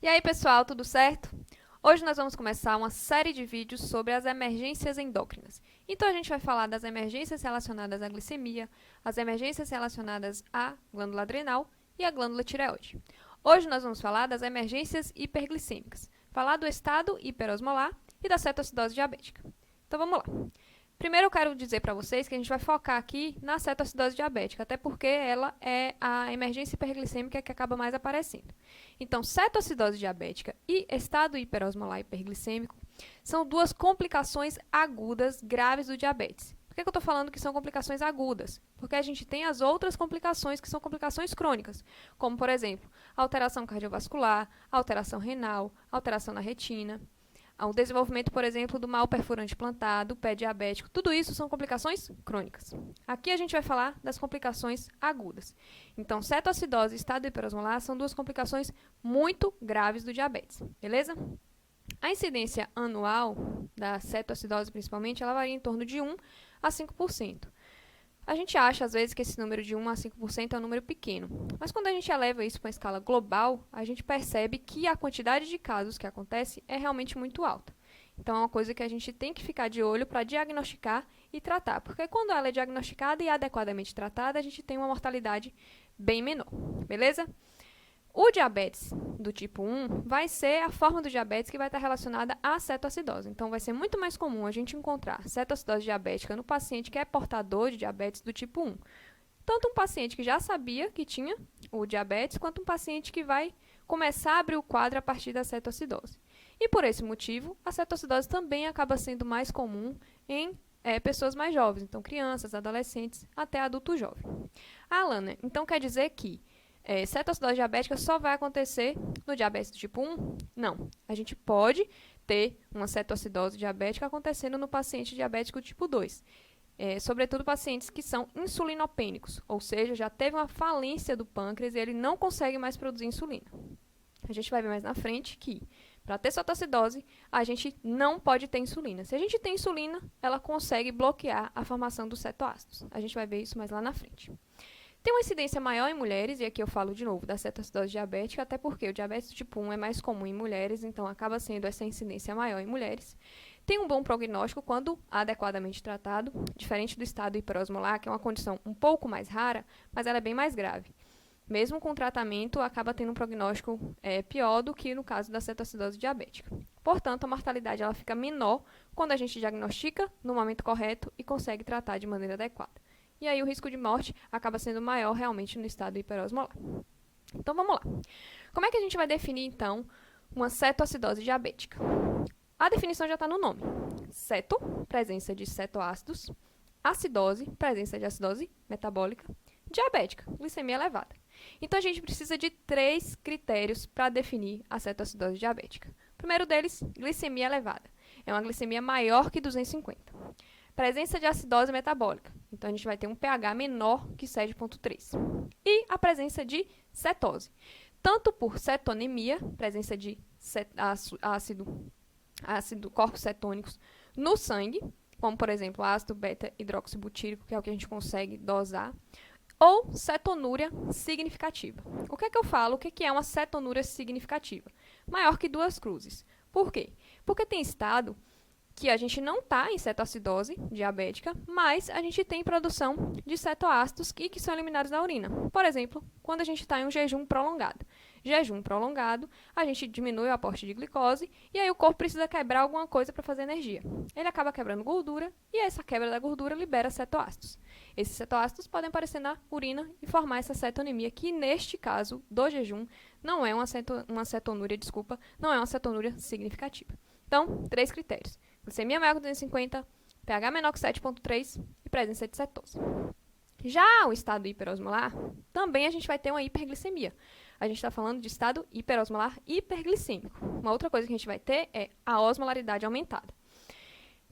E aí, pessoal, tudo certo? Hoje nós vamos começar uma série de vídeos sobre as emergências endócrinas. Então, a gente vai falar das emergências relacionadas à glicemia, as emergências relacionadas à glândula adrenal e à glândula tireoide. Hoje nós vamos falar das emergências hiperglicêmicas, falar do estado hiperosmolar e da cetoacidose diabética. Então, vamos lá. Primeiro eu quero dizer para vocês que a gente vai focar aqui na cetoacidose diabética, até porque ela é a emergência hiperglicêmica que acaba mais aparecendo. Então, cetoacidose diabética e estado hiperosmolar hiperglicêmico são duas complicações agudas graves do diabetes. Por que eu estou falando que são complicações agudas? Porque a gente tem as outras complicações que são complicações crônicas, como, por exemplo, alteração cardiovascular, alteração renal, alteração na retina, ao desenvolvimento, por exemplo, do mal perfurante plantar, do pé diabético. Tudo isso são complicações crônicas. Aqui a gente vai falar das complicações agudas. Então, cetoacidose e estado hiperosmolar são duas complicações muito graves do diabetes, beleza? A incidência anual da cetoacidose, principalmente, ela varia em torno de 1 a 5%. A gente acha, às vezes, que esse número de 1 a 5% é um número pequeno, mas quando a gente eleva isso para uma escala global, a gente percebe que a quantidade de casos que acontece é realmente muito alta. Então, é uma coisa que a gente tem que ficar de olho para diagnosticar e tratar, porque quando ela é diagnosticada e adequadamente tratada, a gente tem uma mortalidade bem menor, beleza? O diabetes do tipo 1 vai ser a forma do diabetes que vai estar relacionada à cetoacidose. Então, vai ser muito mais comum a gente encontrar cetoacidose diabética no paciente que é portador de diabetes do tipo 1. Tanto um paciente que já sabia que tinha o diabetes, quanto um paciente que vai começar a abrir o quadro a partir da cetoacidose. E por esse motivo, a cetoacidose também acaba sendo mais comum em pessoas mais jovens, então crianças, adolescentes, até adulto jovem. Alana, então quer dizer que cetoacidose diabética só vai acontecer no diabetes do tipo 1? Não. A gente pode ter uma cetoacidose diabética acontecendo no paciente diabético tipo 2. Sobretudo pacientes que são insulinopênicos, ou seja, já teve uma falência do pâncreas e ele não consegue mais produzir insulina. A gente vai ver mais na frente que, para ter cetoacidose, a gente não pode ter insulina. Se a gente tem insulina, ela consegue bloquear a formação dos cetoácidos. A gente vai ver isso mais lá na frente. Tem uma incidência maior em mulheres, e aqui eu falo de novo da cetoacidose diabética, até porque o diabetes do tipo 1 é mais comum em mulheres, então acaba sendo essa incidência maior em mulheres. Tem um bom prognóstico quando adequadamente tratado, diferente do estado hiperosmolar, que é uma condição um pouco mais rara, mas ela é bem mais grave. Mesmo com tratamento, acaba tendo um prognóstico pior do que no caso da cetoacidose diabética. Portanto, a mortalidade ela fica menor quando a gente diagnostica no momento correto e consegue tratar de maneira adequada. E aí o risco de morte acaba sendo maior realmente no estado hiperosmolar. Então vamos lá. Como é que a gente vai definir então uma cetoacidose diabética? A definição já está no nome. Ceto, presença de cetoácidos. Acidose, presença de acidose metabólica. Diabética, glicemia elevada. Então a gente precisa de 3 critérios para definir a cetoacidose diabética. O primeiro deles, glicemia elevada. É uma glicemia maior que 250. Presença de acidose metabólica. Então, a gente vai ter um pH menor que 7,3. E a presença de cetose. Tanto por cetonemia, presença de corpos cetônicos no sangue, como, por exemplo, ácido beta-hidroxibutírico, que é o que a gente consegue dosar, ou cetonúria significativa. O que é que eu falo? O que é uma cetonúria significativa? Maior que 2 cruzes. Por quê? Porque tem estado que a gente não está em cetoacidose diabética, mas a gente tem produção de cetoácidos que são eliminados da urina. Por exemplo, quando a gente está em um jejum prolongado. Jejum prolongado, a gente diminui o aporte de glicose e aí o corpo precisa quebrar alguma coisa para fazer energia. Ele acaba quebrando gordura e essa quebra da gordura libera cetoácidos. Esses cetoácidos podem aparecer na urina e formar essa cetonemia, que neste caso do jejum não é uma cetonúria, não é uma cetonúria significativa. Então, 3 critérios. Glicemia maior que 250, pH menor que 7,3 e presença de cetose. Já o estado hiperosmolar, também a gente vai ter uma hiperglicemia. A gente está falando de estado hiperosmolar hiperglicêmico. Uma outra coisa que a gente vai ter é a osmolaridade aumentada.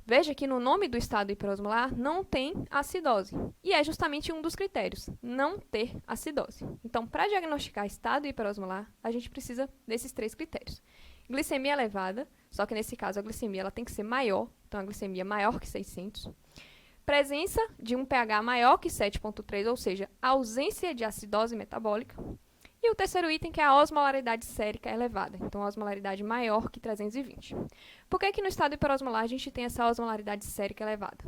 Veja que no nome do estado hiperosmolar não tem acidose. E é justamente um dos critérios, não ter acidose. Então, para diagnosticar estado hiperosmolar, a gente precisa desses 3 critérios. Glicemia elevada, só que nesse caso a glicemia ela tem que ser maior, então a glicemia maior que 600. Presença de um pH maior que 7,3, ou seja, ausência de acidose metabólica. E o terceiro item, que é a osmolaridade sérica elevada. Então, a osmolaridade maior que 320. Por que no estado hiperosmolar a gente tem essa osmolaridade sérica elevada?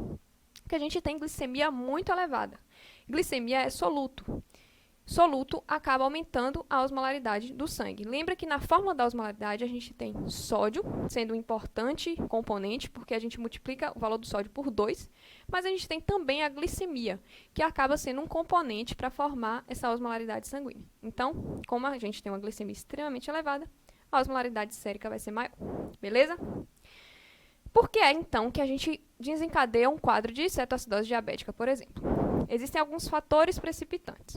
Porque a gente tem glicemia muito elevada. Glicemia é soluto. Soluto acaba aumentando a osmolaridade do sangue. Lembra que na fórmula da osmolaridade a gente tem sódio, sendo um importante componente, porque a gente multiplica o valor do sódio por 2, mas a gente tem também a glicemia, que acaba sendo um componente para formar essa osmolaridade sanguínea. Então, como a gente tem uma glicemia extremamente elevada, a osmolaridade sérica vai ser maior. Beleza? Por que é, então, que a gente desencadeia um quadro de cetoacidose diabética, por exemplo? Existem alguns fatores precipitantes.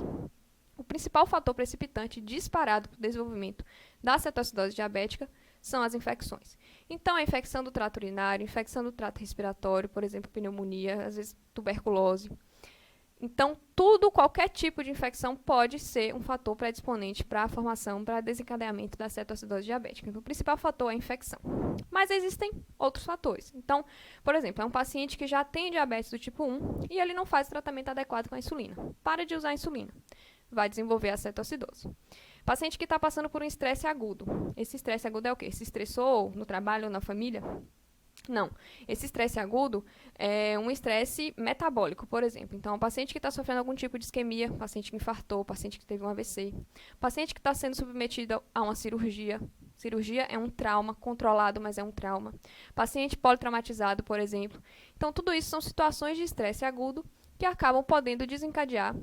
O principal fator precipitante disparado para o desenvolvimento da cetoacidose diabética são as infecções. Então, a infecção do trato urinário, infecção do trato respiratório, por exemplo, pneumonia, às vezes tuberculose. Então, qualquer tipo de infecção pode ser um fator predisponente para a formação, para desencadeamento da cetoacidose diabética. Então, o principal fator é a infecção. Mas existem outros fatores. Então, por exemplo, é um paciente que já tem diabetes do tipo 1 e ele não faz tratamento adequado com a insulina. Para de usar a insulina. Vai desenvolver a cetoacidose. Paciente que está passando por um estresse agudo. Esse estresse agudo é o quê? Se estressou no trabalho ou na família? Não. Esse estresse agudo é um estresse metabólico, por exemplo. Então, um paciente que está sofrendo algum tipo de isquemia, paciente que infartou, paciente que teve um AVC, paciente que está sendo submetido a uma cirurgia. Cirurgia é um trauma controlado, mas é um trauma. Paciente politraumatizado, por exemplo. Então, tudo isso são situações de estresse agudo que acabam podendo desencadear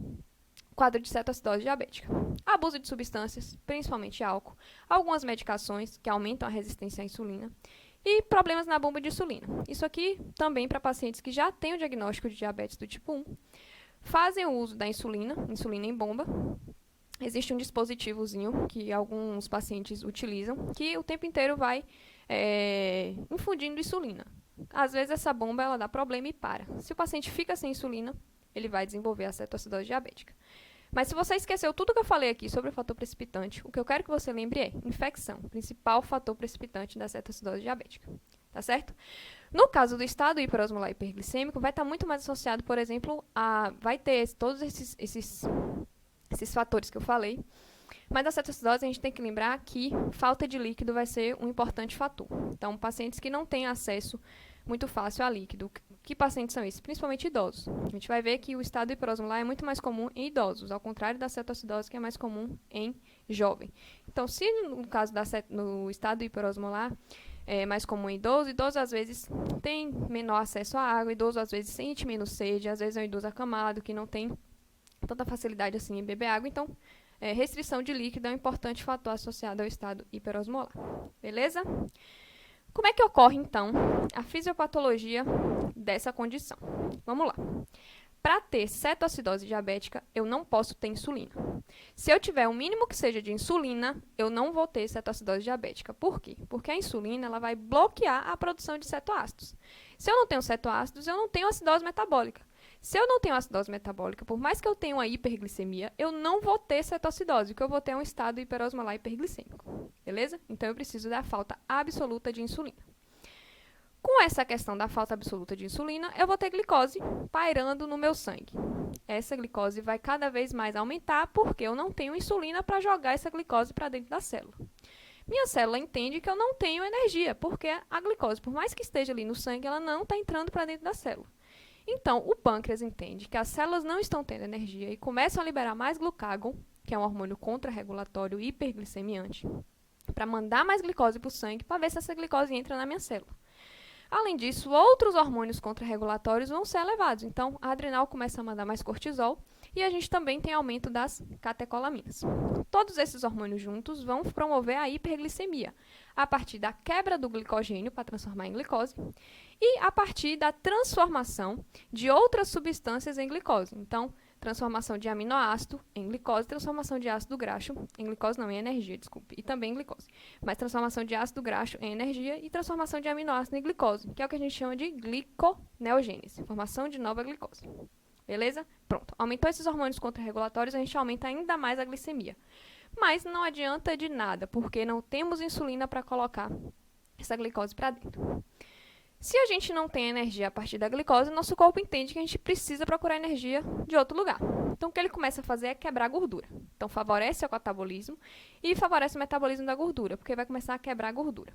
quadro de cetoacidose diabética. Abuso de substâncias, principalmente álcool, algumas medicações que aumentam a resistência à insulina e problemas na bomba de insulina. Isso aqui também para pacientes que já têm o diagnóstico de diabetes do tipo 1, fazem o uso da insulina em bomba. Existe um dispositivozinho que alguns pacientes utilizam que o tempo inteiro vai infundindo insulina. Às vezes essa bomba ela dá problema e para. Se o paciente fica sem insulina, ele vai desenvolver a cetoacidose diabética. Mas se você esqueceu tudo que eu falei aqui sobre o fator precipitante, o que eu quero que você lembre é infecção, principal fator precipitante da cetoacidose diabética. Tá certo? No caso do estado hiperosmolar hiperglicêmico, vai estar muito mais associado, por exemplo, vai ter todos esses fatores que eu falei. Mas na cetoacidose a gente tem que lembrar que falta de líquido vai ser um importante fator. Então, pacientes que não têm acesso muito fácil a líquido. Que pacientes são esses? Principalmente idosos. A gente vai ver que o estado hiperosmolar é muito mais comum em idosos, ao contrário da cetoacidose, que é mais comum em jovem. Então, se no caso no estado hiperosmolar é mais comum em idoso às vezes tem menor acesso à água, idoso às vezes sente menos sede, às vezes é um idoso acamado que não tem tanta facilidade assim em beber água. Então, restrição de líquido é um importante fator associado ao estado hiperosmolar. Beleza? Como é que ocorre, então, a fisiopatologia dessa condição? Vamos lá. Para ter cetoacidose diabética, eu não posso ter insulina. Se eu tiver o mínimo que seja de insulina, eu não vou ter cetoacidose diabética. Por quê? Porque a insulina ela vai bloquear a produção de cetoácidos. Se eu não tenho cetoácidos, eu não tenho acidose metabólica. Se eu não tenho acidose metabólica, por mais que eu tenha uma hiperglicemia, eu não vou ter cetoacidose. O que eu vou ter é um estado hiperosmolar hiperglicêmico. Beleza? Então, eu preciso da falta absoluta de insulina. Com essa questão da falta absoluta de insulina, eu vou ter glicose pairando no meu sangue. Essa glicose vai cada vez mais aumentar porque eu não tenho insulina para jogar essa glicose para dentro da célula. Minha célula entende que eu não tenho energia, porque a glicose, por mais que esteja ali no sangue, ela não está entrando para dentro da célula. Então, o pâncreas entende que as células não estão tendo energia e começam a liberar mais glucagon, que é um hormônio contrarregulatório hiperglicemiante, para mandar mais glicose para o sangue, para ver se essa glicose entra na minha célula. Além disso, outros hormônios contrarregulatórios vão ser elevados. Então, a adrenal começa a mandar mais cortisol e a gente também tem aumento das catecolaminas. Todos esses hormônios juntos vão promover a hiperglicemia, a partir da quebra do glicogênio para transformar em glicose e a partir da transformação de outras substâncias em glicose. Então, transformação de aminoácido em glicose, transformação de ácido graxo em glicose, não, em energia, desculpe, e também em glicose. Mas transformação de ácido graxo em energia e transformação de aminoácido em glicose, que é o que a gente chama de gliconeogênese, formação de nova glicose. Beleza? Pronto. Aumentou esses hormônios contrarregulatórios, a gente aumenta ainda mais a glicemia. Mas não adianta de nada, porque não temos insulina para colocar essa glicose para dentro. Se a gente não tem energia a partir da glicose, nosso corpo entende que a gente precisa procurar energia de outro lugar. Então, o que ele começa a fazer é quebrar a gordura. Então, favorece o catabolismo e favorece o metabolismo da gordura, porque vai começar a quebrar a gordura.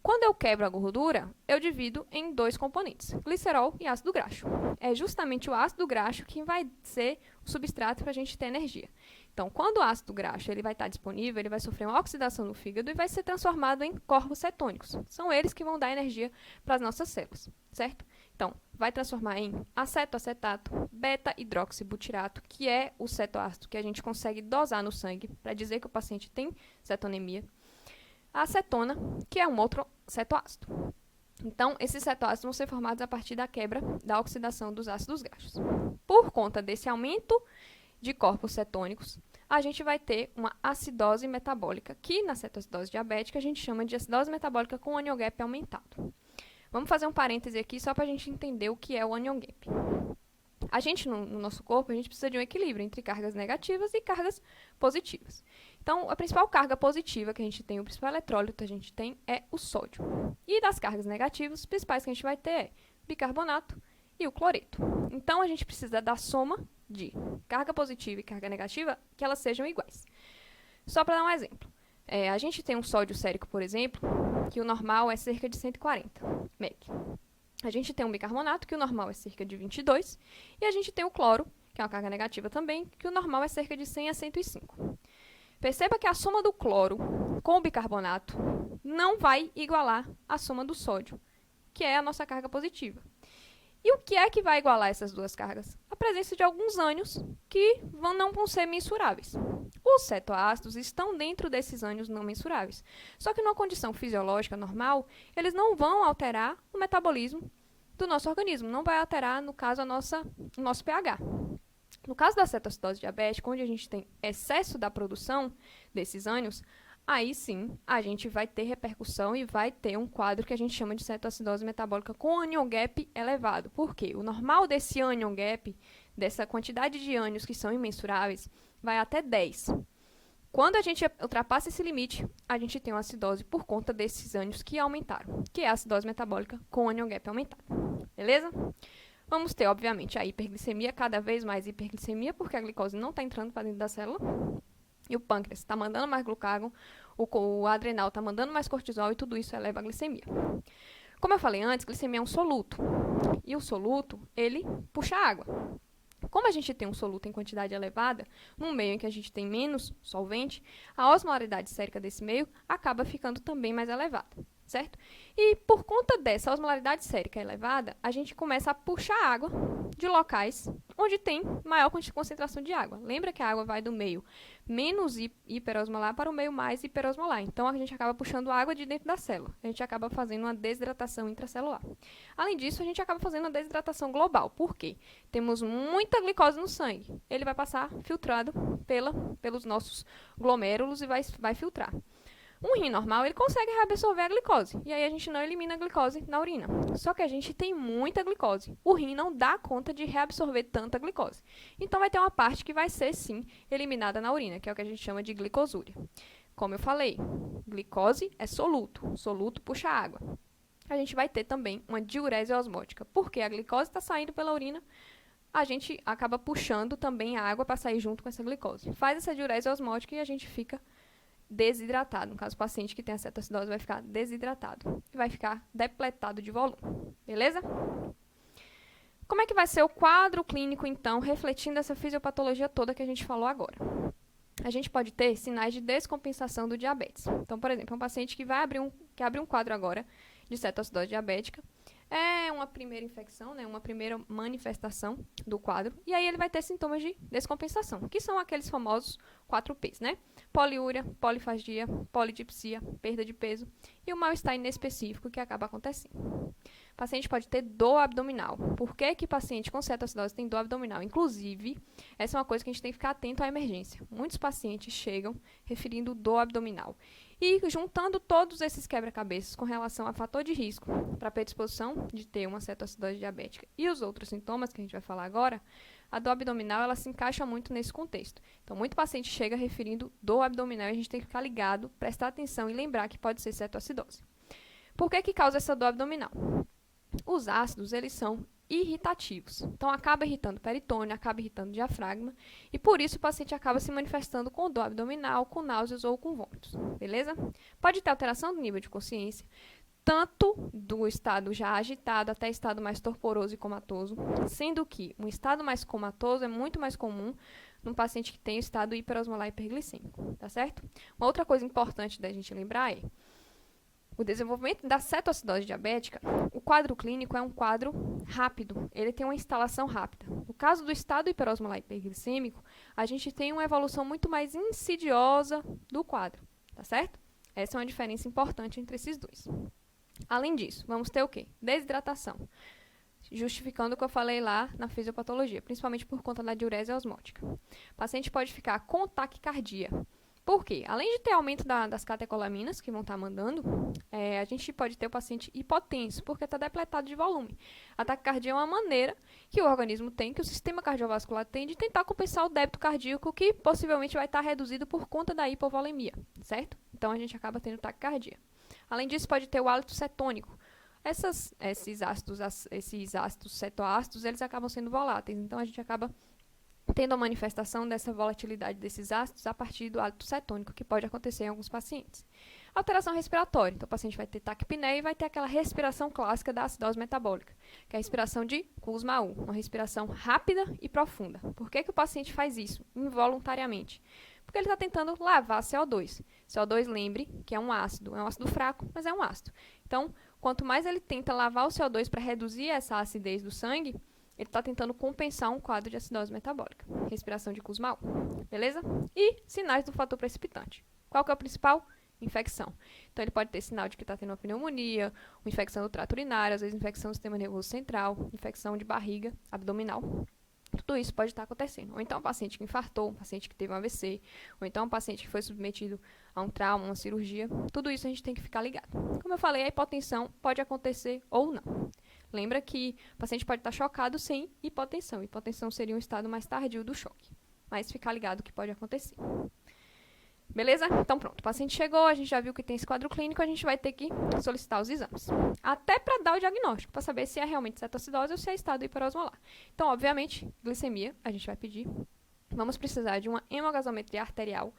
Quando eu quebro a gordura, eu divido em dois componentes, glicerol e ácido graxo. É justamente o ácido graxo que vai ser o substrato para a gente ter energia. Então, quando o ácido graxo ele vai estar disponível, ele vai sofrer uma oxidação no fígado e vai ser transformado em corpos cetônicos. São eles que vão dar energia para as nossas células, certo? Então, vai transformar em acetoacetato, beta-hidroxibutirato, que é o cetoácido que a gente consegue dosar no sangue para dizer que o paciente tem cetonemia. A acetona, que é um outro cetoácido. Então, esses cetoácidos vão ser formados a partir da quebra da oxidação dos ácidos graxos. Por conta desse aumento de corpos cetônicos, a gente vai ter uma acidose metabólica, que na cetoacidose diabética a gente chama de acidose metabólica com anion gap aumentado. Vamos fazer um parêntese aqui só para a gente entender o que é o anion gap. A gente, no nosso corpo, a gente precisa de um equilíbrio entre cargas negativas e cargas positivas. Então, a principal carga positiva que a gente tem, o principal eletrólito que a gente tem é o sódio. E das cargas negativas, os principais que a gente vai ter é bicarbonato e o cloreto. Então, a gente precisa da soma de carga positiva e carga negativa que elas sejam iguais. Só para dar um exemplo. A gente tem um sódio sérico, por exemplo, que o normal é cerca de 140 meg. A gente tem um bicarbonato, que o normal é cerca de 22, e a gente tem o cloro, que é uma carga negativa também, que o normal é cerca de 100 a 105. Perceba que a soma do cloro com o bicarbonato não vai igualar a soma do sódio, que é a nossa carga positiva. E o que é que vai igualar essas duas cargas? A presença de alguns ânions que não vão ser mensuráveis. Os cetoácidos estão dentro desses ânions não mensuráveis. Só que numa condição fisiológica normal, eles não vão alterar o metabolismo do nosso organismo. Não vai alterar, no caso, o nosso pH. No caso da cetoacidose diabética, onde a gente tem excesso da produção desses ânions, aí sim a gente vai ter repercussão e vai ter um quadro que a gente chama de cetoacidose metabólica com anion gap elevado. Por quê? O normal desse anion gap, dessa quantidade de ânions que são imensuráveis, vai até 10. Quando a gente ultrapassa esse limite, a gente tem uma acidose por conta desses ânions que aumentaram, que é a acidose metabólica com anion gap aumentado. Beleza? Vamos ter, obviamente, a hiperglicemia, cada vez mais hiperglicemia, porque a glicose não está entrando para dentro da célula. E o pâncreas está mandando mais glucagon, o adrenal está mandando mais cortisol e tudo isso eleva a glicemia. Como eu falei antes, glicemia é um soluto. E o soluto, ele puxa água. Como a gente tem um soluto em quantidade elevada, num meio em que a gente tem menos solvente, a osmolaridade sérica desse meio acaba ficando também mais elevada, certo? E por conta dessa osmolaridade sérica elevada, a gente começa a puxar água de locais onde tem maior concentração de água. Lembra que a água vai do meio menos hiperosmolar para o meio mais hiperosmolar. Então, a gente acaba puxando água de dentro da célula. A gente acaba fazendo uma desidratação intracelular. Além disso, a gente acaba fazendo uma desidratação global. Por quê? Temos muita glicose no sangue. Ele vai passar filtrado pelos nossos glomérulos e vai filtrar. Um rim normal, ele consegue reabsorver a glicose. E aí a gente não elimina a glicose na urina. Só que a gente tem muita glicose. O rim não dá conta de reabsorver tanta glicose. Então vai ter uma parte que vai ser, sim, eliminada na urina, que é o que a gente chama de glicosúria. Como eu falei, glicose é soluto. Soluto puxa água. A gente vai ter também uma diurese osmótica. Porque a glicose está saindo pela urina, a gente acaba puxando também a água para sair junto com essa glicose. Faz essa diurese osmótica e a gente fica desidratado. No caso, o paciente que tem a cetoacidose vai ficar desidratado e vai ficar depletado de volume. Beleza? Como é que vai ser o quadro clínico, então, refletindo essa fisiopatologia toda que a gente falou agora? A gente pode ter sinais de descompensação do diabetes. Então, por exemplo, um paciente que abre um quadro agora de cetoacidose diabética, é uma primeira infecção, né, uma primeira manifestação do quadro, e aí ele vai ter sintomas de descompensação, que são aqueles famosos 4Ps, né? Poliúria, polifagia, polidipsia, perda de peso e o mal-estar inespecífico que acaba acontecendo. O paciente pode ter dor abdominal. Por que que paciente com cetoacidose tem dor abdominal? Inclusive, essa é uma coisa que a gente tem que ficar atento à emergência. Muitos pacientes chegam referindo dor abdominal. E juntando todos esses quebra-cabeças com relação a fator de risco para a predisposição de ter uma cetoacidose diabética e os outros sintomas que a gente vai falar agora, a dor abdominal ela se encaixa muito nesse contexto. Então, muito paciente chega referindo dor abdominal e a gente tem que ficar ligado, prestar atenção e lembrar que pode ser cetoacidose. Por que que causa essa dor abdominal? os ácidos, eles são irritativos. Então, acaba irritando o peritônio, acaba irritando o diafragma, e por isso o paciente acaba se manifestando com dor abdominal, com náuseas ou com vômitos, beleza? Pode ter alteração do nível de consciência, tanto do estado já agitado até estado mais torporoso e comatoso, sendo que um estado mais comatoso é muito mais comum num paciente que tem o estado hiperosmolar hiperglicêmico, tá certo? Uma outra coisa importante da gente lembrar é o desenvolvimento da cetoacidose diabética. O quadro clínico é um quadro rápido, ele tem uma instalação rápida. No caso do estado hiperosmolar hiperglicêmico, a gente tem uma evolução muito mais insidiosa do quadro, tá certo? Essa é uma diferença importante entre esses dois. Além disso, vamos ter o quê? Desidratação, justificando o que eu falei lá na fisiopatologia, principalmente por conta da diurese osmótica. O paciente pode ficar com taquicardia. Por quê? Além de ter aumento das catecolaminas, que vão estar mandando, a gente pode ter o paciente hipotenso, porque está depletado de volume. A taquicardia é uma maneira que o organismo tem, que o sistema cardiovascular tem, de tentar compensar o débito cardíaco, que possivelmente vai estar reduzido por conta da hipovolemia, certo? Então, a gente acaba tendo taquicardia. Além disso, pode ter o hálito cetônico. Esses ácidos cetoácidos, eles acabam sendo voláteis, então a gente acaba tendo a manifestação dessa volatilidade desses ácidos a partir do hálito cetônico, que pode acontecer em alguns pacientes. Alteração respiratória. Então, o paciente vai ter taquipneia e vai ter aquela respiração clássica da acidose metabólica, que é a respiração de Kussmaul, uma respiração rápida e profunda. Por que o paciente faz isso involuntariamente? Porque ele está tentando lavar CO2. CO2, lembre que é um ácido fraco, mas é um ácido. Então, quanto mais ele tenta lavar o CO2 para reduzir essa acidez do sangue, ele está tentando compensar um quadro de acidose metabólica. Respiração de Kussmaul, beleza? E sinais do fator precipitante. Qual que é o principal? Infecção. Então, ele pode ter sinal de que está tendo uma pneumonia, uma infecção do trato urinário, às vezes infecção do sistema nervoso central, infecção de barriga, abdominal. Tudo isso pode estar acontecendo. Ou então um paciente que infartou, um paciente que teve um AVC, ou então um paciente que foi submetido a um trauma, uma cirurgia. Tudo isso a gente tem que ficar ligado. Como eu falei, a hipotensão pode acontecer ou não. Lembra que o paciente pode estar chocado sem hipotensão. Hipotensão seria um estado mais tardio do choque. Mas ficar ligado que pode acontecer. Beleza? Então pronto, o paciente chegou, a gente já viu que tem esse quadro clínico, a gente vai ter que solicitar os exames. Até para dar o diagnóstico, para saber se é realmente cetoacidose ou se é estado hiperosmolar. Então, obviamente, glicemia, a gente vai pedir. Vamos precisar de uma hemagasometria arterial,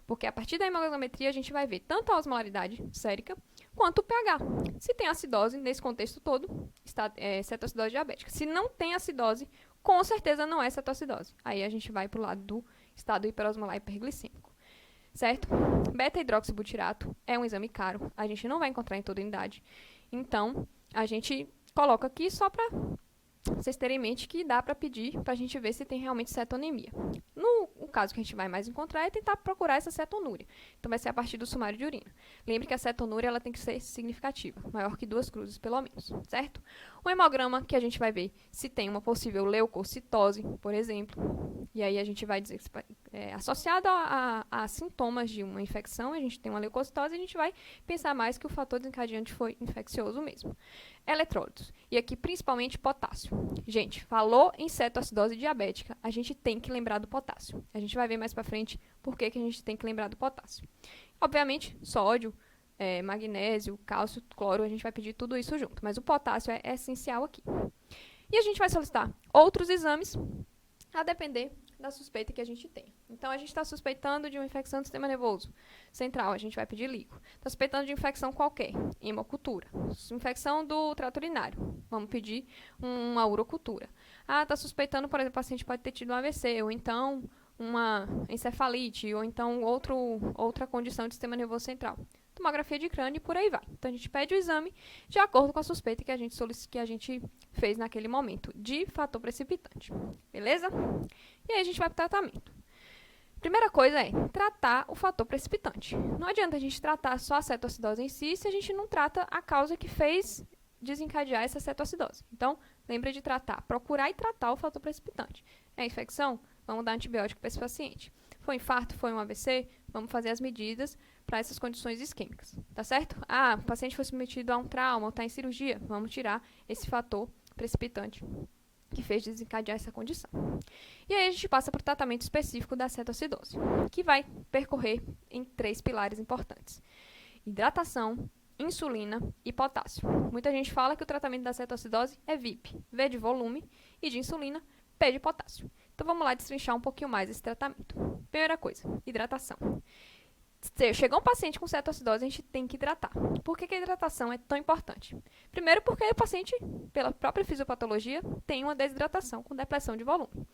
porque a partir da hemagasometria a gente vai ver tanto a osmolaridade sérica quanto o pH. Se tem acidose, nesse contexto todo, é cetoacidose diabética. Se não tem acidose, com certeza não é cetoacidose. Aí a gente vai para o lado do estado hiperosmolar hiperglicêmico. Certo? Beta-hidroxibutirato é um exame caro, a gente não vai encontrar em toda unidade. Então, a gente coloca aqui só para vocês terem em mente que dá para pedir para a gente ver se tem realmente cetonemia. O caso que a gente vai mais encontrar é tentar procurar essa cetonúria. Então, vai ser a partir do sumário de urina. Lembre que a cetonúria ela tem que ser significativa, maior que 2 cruzes, pelo menos, certo? O hemograma, que a gente vai ver se tem uma possível leucocitose, por exemplo. E aí, a gente vai dizer que associado a sintomas de uma infecção, a gente tem uma leucocitose, a gente vai pensar mais que o fator desencadeante foi infeccioso mesmo. Eletrólitos. E aqui, principalmente, potássio. Gente, falou em cetoacidose diabética, a gente tem que lembrar do potássio. A gente vai ver mais pra frente por que a gente tem que lembrar do potássio. Obviamente, sódio, magnésio, cálcio, cloro, a gente vai pedir tudo isso junto. Mas o potássio é essencial aqui. E a gente vai solicitar outros exames a depender da suspeita que a gente tem. Então, a gente está suspeitando de uma infecção do sistema nervoso central, a gente vai pedir líquido. Está suspeitando de infecção qualquer, hemocultura. Infecção do trato urinário, vamos pedir uma urocultura. Está suspeitando, por exemplo, o paciente pode ter tido um AVC, ou então uma encefalite, ou então outra condição do sistema nervoso central. Tomografia de crânio e por aí vai. Então, a gente pede o exame de acordo com a suspeita que a gente fez naquele momento de fator precipitante. Beleza? E aí, a gente vai para o tratamento. Primeira coisa é tratar o fator precipitante. Não adianta a gente tratar só a cetoacidose em si se a gente não trata a causa que fez desencadear essa cetoacidose. Então, lembre de procurar e tratar o fator precipitante. É infecção? Vamos dar antibiótico para esse paciente. Foi infarto? Foi um AVC? Vamos fazer as medidas para essas condições isquêmicas, tá certo? O paciente foi submetido a um trauma ou está em cirurgia, vamos tirar esse fator precipitante que fez desencadear essa condição. E aí a gente passa para o tratamento específico da cetoacidose, que vai percorrer em 3 pilares importantes: hidratação, insulina e potássio. Muita gente fala que o tratamento da cetoacidose é VIP, V de volume, e de insulina, P de potássio. Então vamos lá destrinchar um pouquinho mais esse tratamento. Primeira coisa, hidratação. Se chegou um paciente com cetoacidose, a gente tem que hidratar. Por que a hidratação é tão importante? Primeiro porque o paciente, pela própria fisiopatologia, tem uma desidratação com depressão de volume.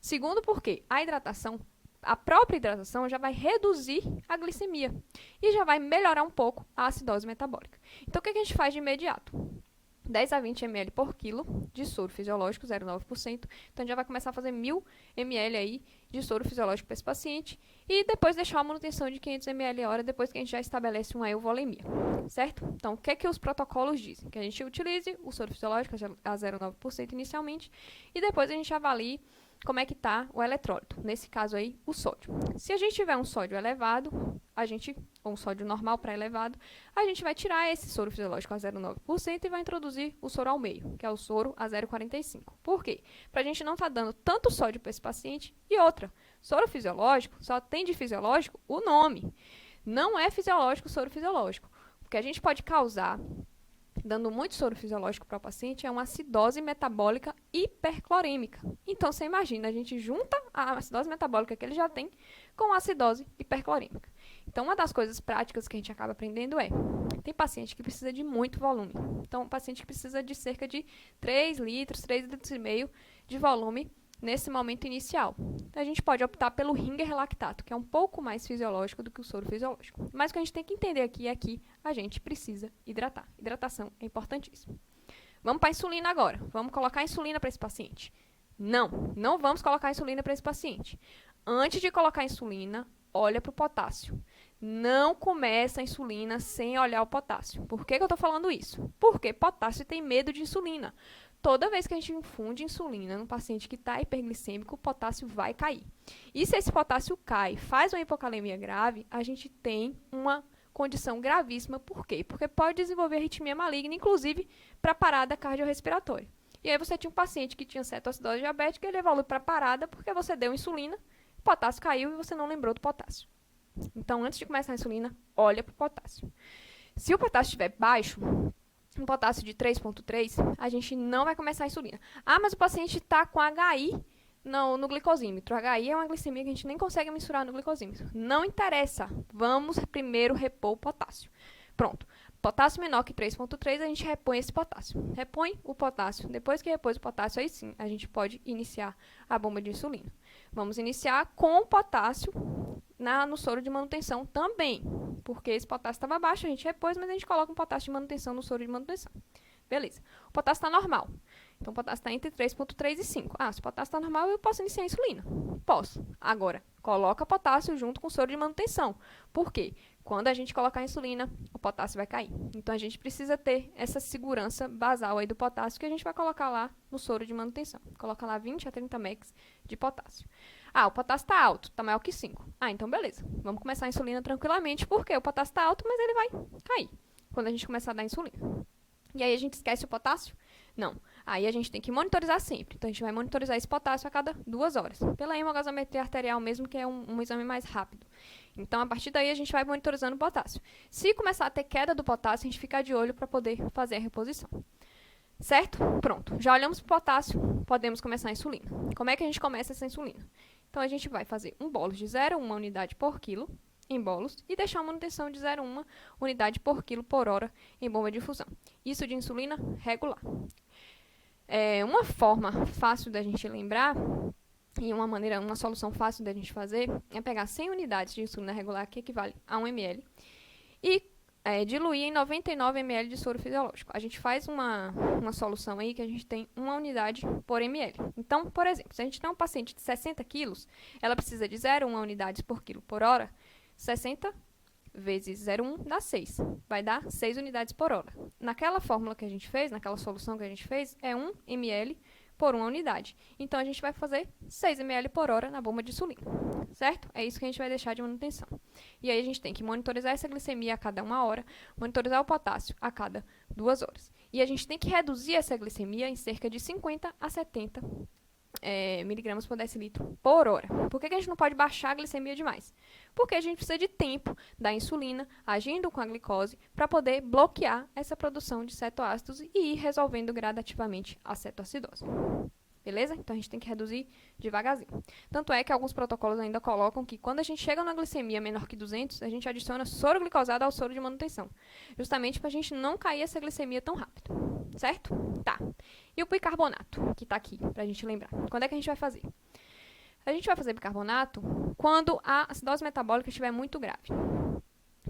Segundo porque a própria hidratação já vai reduzir a glicemia e já vai melhorar um pouco a acidose metabólica. Então, o que a gente faz de imediato? 10 a 20 ml por quilo de soro fisiológico, 0,9%. Então, a gente já vai começar a fazer 1.000 ml aí de soro fisiológico para esse paciente e depois deixar uma manutenção de 500 ml hora depois que a gente já estabelece uma euvolemia, certo? Então, o que os protocolos dizem? Que a gente utilize o soro fisiológico a 0,9% inicialmente e depois a gente avalie como é que está o eletrólito, nesse caso aí, o sódio. Se a gente tiver um sódio elevado, ou um sódio normal para elevado, a gente vai tirar esse soro fisiológico a 0,9% e vai introduzir o soro ao meio, que é o soro a 0,45. Por quê? Para a gente não estar dando tanto sódio para esse paciente. E outra, soro fisiológico só tem de fisiológico o nome. Não é fisiológico o soro fisiológico. O que a gente pode causar dando muito soro fisiológico para o paciente é uma acidose metabólica hiperclorêmica. Então, você imagina, a gente junta a acidose metabólica que ele já tem com a acidose hiperclorêmica. Então, uma das coisas práticas que a gente acaba aprendendo tem paciente que precisa de muito volume. Então, paciente que precisa de cerca de 3 litros, 3,5 litros de volume nesse momento inicial. Então, a gente pode optar pelo Ringer lactato, que é um pouco mais fisiológico do que o soro fisiológico. Mas o que a gente tem que entender aqui é que a gente precisa hidratar. Hidratação é importantíssimo. Vamos para a insulina agora. Vamos colocar insulina para esse paciente? Não vamos colocar insulina para esse paciente. Antes de colocar insulina, olha para o potássio. Não começa a insulina sem olhar o potássio. Por que eu estou falando isso? Porque potássio tem medo de insulina. Toda vez que a gente infunde insulina no paciente que está hiperglicêmico, o potássio vai cair. E se esse potássio cai, faz uma hipocalemia grave, a gente tem uma condição gravíssima. Por quê? Porque pode desenvolver arritmia maligna, inclusive para parada cardiorrespiratória. E aí você tinha um paciente que tinha cetoacidose diabética, ele evolui para parada porque você deu insulina, o potássio caiu e você não lembrou do potássio. Então, antes de começar a insulina, olha para o potássio. Se o potássio estiver baixo, um potássio de 3,3, a gente não vai começar a insulina. Ah, mas o paciente está com HI no glicosímetro. HI é uma glicemia que a gente nem consegue mensurar no glicosímetro. Não interessa. Vamos primeiro repor o potássio. Pronto. Potássio menor que 3,3, a gente repõe esse potássio. Repõe o potássio. Depois que repôs o potássio, aí sim, a gente pode iniciar a bomba de insulina. Vamos iniciar com o potássio no soro de manutenção também, porque esse potássio estava baixo, a gente repôs, mas a gente coloca um potássio de manutenção no soro de manutenção. Beleza. O potássio está normal. Então, o potássio está entre 3,3 e 5. Ah, se o potássio está normal, eu posso iniciar a insulina. Posso. Agora, coloca potássio junto com o soro de manutenção. Por quê? Quando a gente colocar a insulina, o potássio vai cair. Então, a gente precisa ter essa segurança basal aí do potássio que a gente vai colocar lá no soro de manutenção. Coloca lá 20 a 30 mg de potássio. Ah, o potássio está alto, está maior que 5. Ah, então beleza. Vamos começar a insulina tranquilamente, porque o potássio está alto, mas ele vai cair quando a gente começar a dar insulina. E aí a gente esquece o potássio? Não. Aí a gente tem que monitorizar sempre. Então, a gente vai monitorizar esse potássio a cada 2 horas. Pela hemogasometria arterial mesmo, que é um exame mais rápido. Então, a partir daí, a gente vai monitorizando o potássio. Se começar a ter queda do potássio, a gente fica de olho para poder fazer a reposição. Certo? Pronto. Já olhamos para o potássio, podemos começar a insulina. Como é que a gente começa essa insulina? Então, a gente vai fazer um bolus de 0,1 unidade por quilo em bolos e deixar uma manutenção de 0,1 unidade por quilo por hora em bomba de infusão. Isso de insulina regular. Uma forma fácil da gente lembrar e uma solução fácil da gente fazer é pegar 100 unidades de insulina regular, que equivale a 1 ml, e diluir em 99 ml de soro fisiológico. A gente faz uma solução aí que a gente tem 1 unidade por ml. Então, por exemplo, se a gente tem um paciente de 60 quilos, ela precisa de 0,1 unidades por quilo por hora. 60 vezes 0,1 dá 6. Vai dar 6 unidades por hora. Naquela fórmula que a gente fez, naquela solução que a gente fez, é 1 ml por 1 unidade. Então, a gente vai fazer 6 ml por hora na bomba de insulina. Certo? É isso que a gente vai deixar de manutenção. E aí, a gente tem que monitorizar essa glicemia a cada 1 hora, monitorizar o potássio a cada 2 horas. E a gente tem que reduzir essa glicemia em cerca de 50 a 70 miligramas por decilitro por hora. Por que a gente não pode baixar a glicemia demais? Porque a gente precisa de tempo da insulina agindo com a glicose para poder bloquear essa produção de cetoácidos e ir resolvendo gradativamente a cetoacidose. Beleza? Então, a gente tem que reduzir devagarzinho. Tanto é que alguns protocolos ainda colocam que quando a gente chega na glicemia menor que 200, a gente adiciona soro glicosado ao soro de manutenção. Justamente para a gente não cair essa glicemia tão rápido. Certo? Tá. E o bicarbonato, que está aqui, para a gente lembrar. Quando é que a gente vai fazer? A gente vai fazer bicarbonato quando a acidose metabólica estiver muito grave.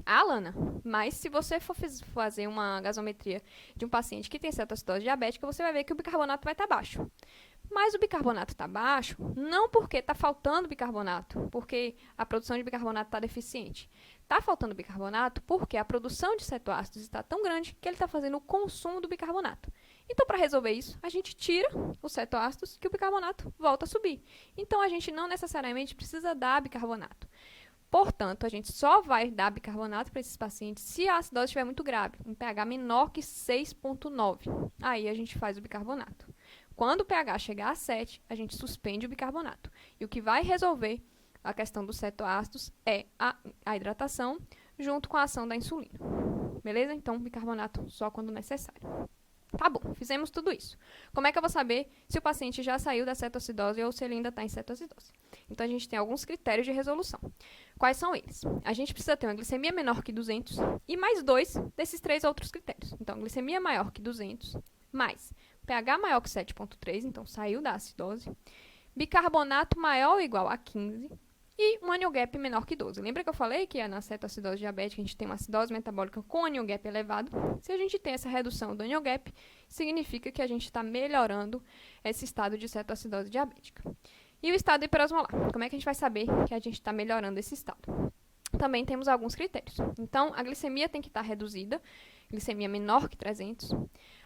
Lana, mas se você for fazer uma gasometria de um paciente que tem cetoacidose diabética, você vai ver que o bicarbonato vai estar baixo. Mas o bicarbonato está baixo não porque está faltando bicarbonato, porque a produção de bicarbonato está deficiente. Está faltando bicarbonato porque a produção de cetoácidos está tão grande que ele está fazendo o consumo do bicarbonato. Então, para resolver isso, a gente tira os cetoácidos que o bicarbonato volta a subir. Então, a gente não necessariamente precisa dar bicarbonato. Portanto, a gente só vai dar bicarbonato para esses pacientes se a acidose estiver muito grave, um pH menor que 6,9. Aí a gente faz o bicarbonato. Quando o pH chegar a 7, a gente suspende o bicarbonato. E o que vai resolver a questão dos cetoácidos é a hidratação junto com a ação da insulina. Beleza? Então, bicarbonato só quando necessário. Tá bom, fizemos tudo isso. Como é que eu vou saber se o paciente já saiu da cetoacidose ou se ele ainda está em cetoacidose? Então, a gente tem alguns critérios de resolução. Quais são eles? A gente precisa ter uma glicemia menor que 200 e mais 2 desses 3 outros critérios. Então, glicemia maior que 200, mais pH maior que 7,3, então saiu da acidose, bicarbonato maior ou igual a 15 e um anion gap menor que 12. Lembra que eu falei que na cetoacidose diabética a gente tem uma acidose metabólica com anion gap elevado? Se a gente tem essa redução do anion gap, significa que a gente está melhorando esse estado de cetoacidose diabética. E o estado hiperosmolar. Como é que a gente vai saber que a gente está melhorando esse estado? Também temos alguns critérios. Então, a glicemia tem que estar reduzida, glicemia menor que 300.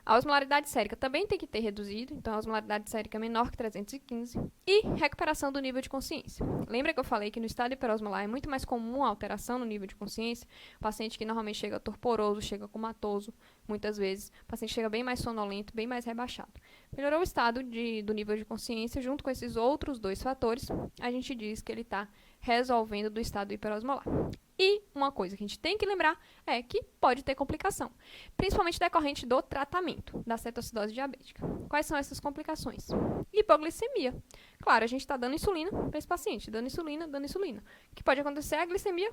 A osmolaridade sérica também tem que ter reduzido, então a osmolaridade sérica é menor que 315. E recuperação do nível de consciência. Lembra que eu falei que no estado hiperosmolar é muito mais comum a alteração no nível de consciência? O paciente que normalmente chega torporoso, chega comatoso, muitas vezes. O paciente chega bem mais sonolento, bem mais rebaixado. Melhorou o estado do nível de consciência, junto com esses outros 2 fatores, a gente diz que ele está resolvendo do estado hiperosmolar. E uma coisa que a gente tem que lembrar é que pode ter complicação, principalmente decorrente do tratamento da cetoacidose diabética. Quais são essas complicações? Hipoglicemia. Claro, a gente está dando insulina para esse paciente, dando insulina. O que pode acontecer é a glicemia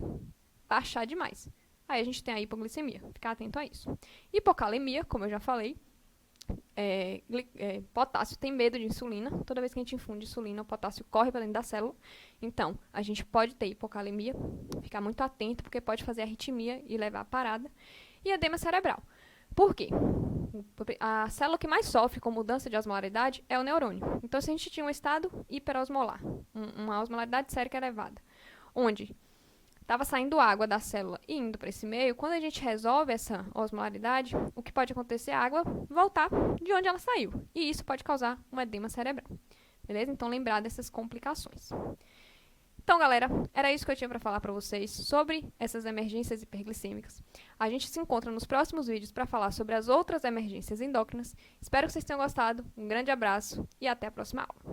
baixar demais. Aí a gente tem a hipoglicemia, ficar atento a isso. Hipocalemia, como eu já falei, potássio tem medo de insulina. Toda vez que a gente infunde insulina, o potássio corre para dentro da célula. Então, a gente pode ter hipocalemia, ficar muito atento, porque pode fazer arritmia e levar a parada. E edema cerebral. Por quê? A célula que mais sofre com mudança de osmolaridade é o neurônio. Então, se a gente tinha um estado hiperosmolar, uma osmolaridade sérica elevada, onde estava saindo água da célula e indo para esse meio, quando a gente resolve essa osmolaridade, o que pode acontecer é a água voltar de onde ela saiu. E isso pode causar um edema cerebral. Beleza? Então, lembrar dessas complicações. Então, galera, era isso que eu tinha para falar para vocês sobre essas emergências hiperglicêmicas. A gente se encontra nos próximos vídeos para falar sobre as outras emergências endócrinas. Espero que vocês tenham gostado. Um grande abraço e até a próxima aula.